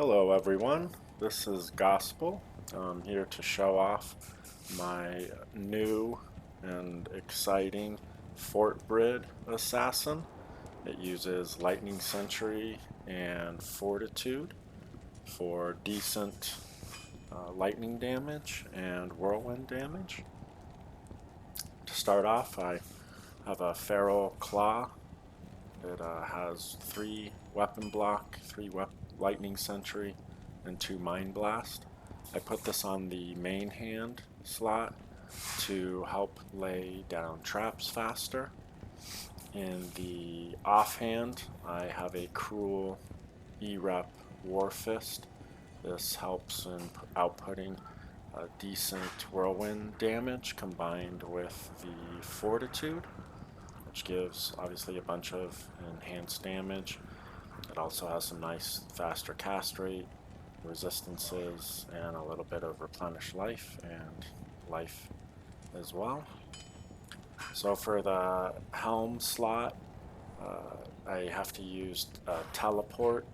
Hello everyone, this is Gospel. I'm here to show off my new and exciting Fortbrid assassin. It uses Lightning Sentry and Fortitude for decent lightning damage and whirlwind damage. To start off, I have a Feral Claw. It has 3 weapon block, 3 lightning sentry, and 2 mind blast. I put this on the main hand slot to help lay down traps faster. In the offhand, I have a Cruel E-Rep War Fist. This helps in outputting decent whirlwind damage combined with the Fortitude, which gives obviously a bunch of enhanced damage. It also has some nice faster cast rate, resistances, and a little bit of replenish life and life as well. So for the helm slot, I have to use a teleport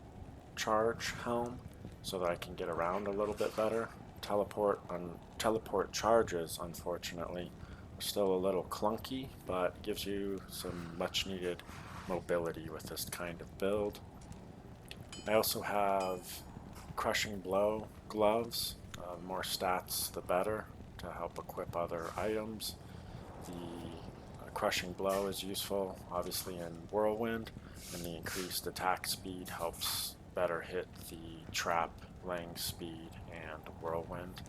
charge helm so that I can get around a little bit better. Teleport charges, unfortunately, are still a little clunky, but gives you some much needed mobility with this kind of build. I also have Crushing Blow gloves. More stats the better to help equip other items. The Crushing Blow is useful obviously in Whirlwind, and the increased attack speed helps better hit the trap laying speed and Whirlwind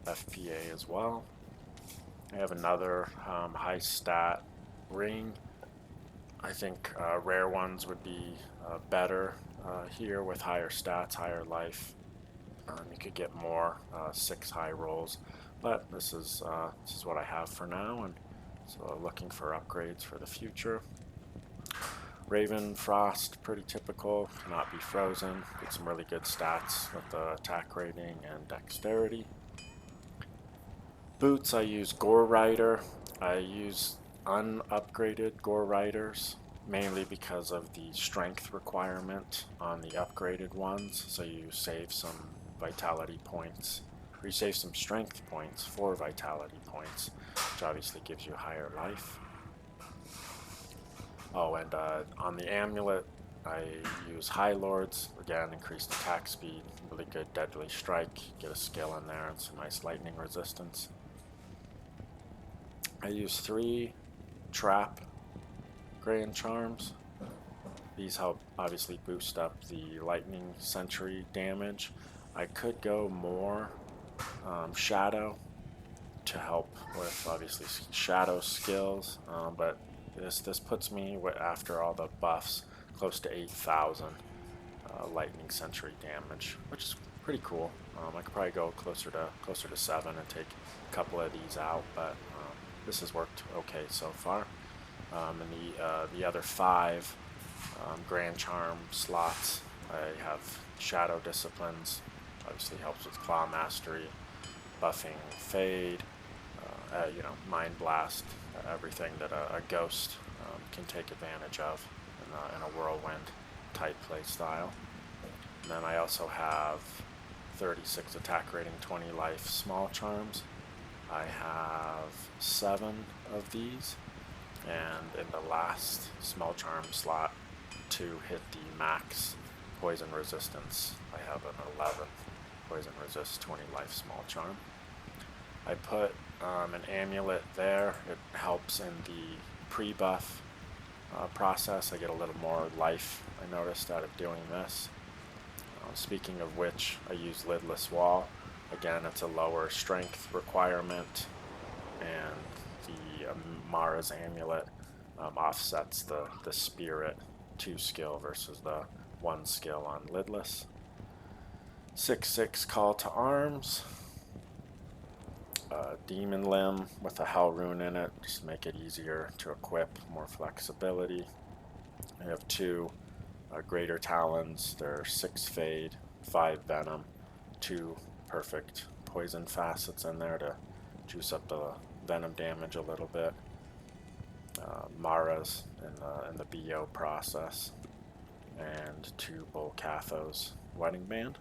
FPA as well. I have another high stat ring. I think rare ones would be better here with higher stats, higher life. You could get more 6 high rolls, but this is what I have for now, and so looking for upgrades for the future. Raven Frost, pretty typical, cannot be frozen. Get some really good stats with the attack rating and dexterity. Boots, I use Gore Rider. I use unupgraded Gore Riders mainly because of the strength requirement on the upgraded ones, so you save some vitality points, or you save some strength points for vitality points, which obviously gives you higher life. Oh, and on the amulet, I use High Lords, again, increased attack speed, really good deadly strike, get a skill in there, and some nice lightning resistance. I use 3 trap Grand Charms. These help obviously boost up the lightning sentry damage. I could go more shadow to help with obviously shadow skills, but this puts me after all the buffs close to 8,000 lightning sentry damage, which is pretty cool. I could probably go closer to 7 and take a couple of these out, but this has worked okay so far. And the other 5 Grand Charm slots, I have Shadow Disciplines, obviously helps with Claw Mastery, buffing Fade, Mind Blast, everything that a Ghost can take advantage of in a Whirlwind type play style. And then I also have 36 attack rating, 20 life Small Charms. I have 7 of these, and in the last Small Charm slot to hit the max poison resistance, I have an 11 poison resist, 20 life Small Charm. I put an amulet there. It helps in the pre-buff process. I get a little more life, I noticed, out of doing this. Speaking of which, I use Lidless Wall. Again, it's a lower strength requirement, and the Mara's amulet offsets the spirit 2 skill versus the 1 skill on Lidless. 6/6 Call to Arms. Demon Limb with a Hell Rune in it, just to make it easier to equip, more flexibility. I have 2 Greater Talons. They're 6 Fade, 5 Venom, 2 perfect poison facets in there to juice up the venom damage a little bit. Mara's in the BO process, and 2 Bull Cathos wedding band.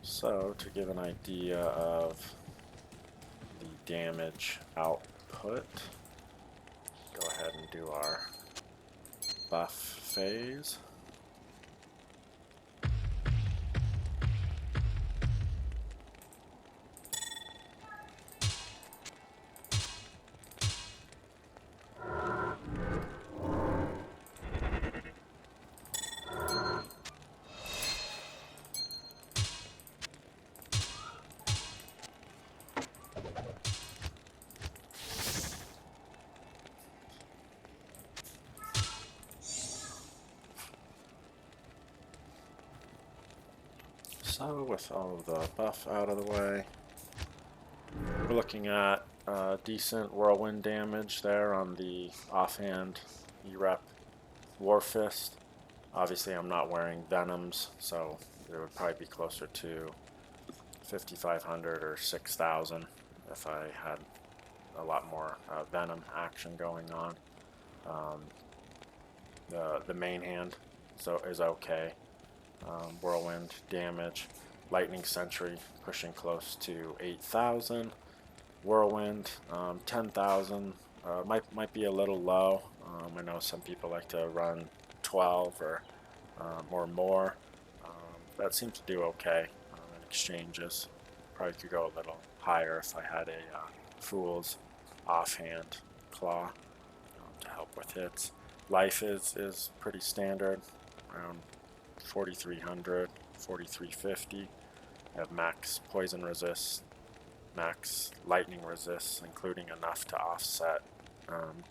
So to give an idea of the damage output, go ahead and do our buff phase. So with all of the buff out of the way, we're looking at decent whirlwind damage there on the offhand E-Rep Warfist. Obviously I'm not wearing Venoms, so it would probably be closer to 5,500 or 6,000 if I had a lot more Venom action going on. The main hand is okay. Whirlwind damage, Lightning Sentry pushing close to 8,000. Whirlwind 10,000 might be a little low. I know some people like to run 12 or more. That seems to do okay in exchanges. Probably could go a little higher if I had a Fool's offhand claw to help with hits. Life is pretty standard, around 4,300, 4,350. I have max poison resist, max lightning resist, including enough to offset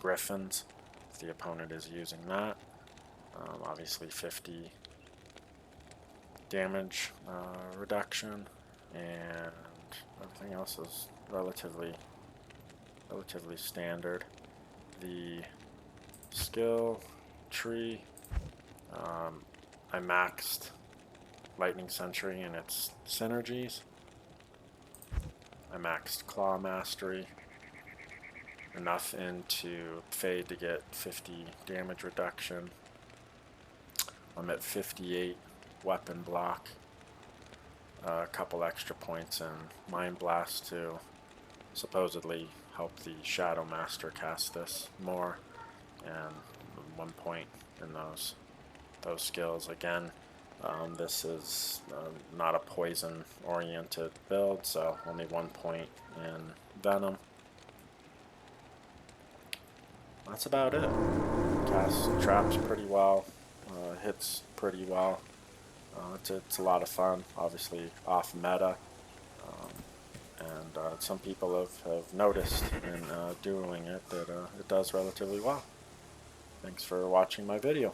griffins if the opponent is using that. Obviously 50 damage reduction, and everything else is relatively standard. The skill tree, I maxed Lightning Sentry and its synergies. I maxed Claw Mastery enough into Fade to get 50 damage reduction. I'm at 58 weapon block. A couple extra points in Mind Blast to supposedly help the Shadow Master cast this more, and 1 point in those skills. Again, this is not a poison oriented build, so only 1 point in Venom. That's about it. Casts traps pretty well, hits pretty well. It's a lot of fun, obviously off meta, and some people have noticed in doing it that it does relatively well. Thanks for watching my video.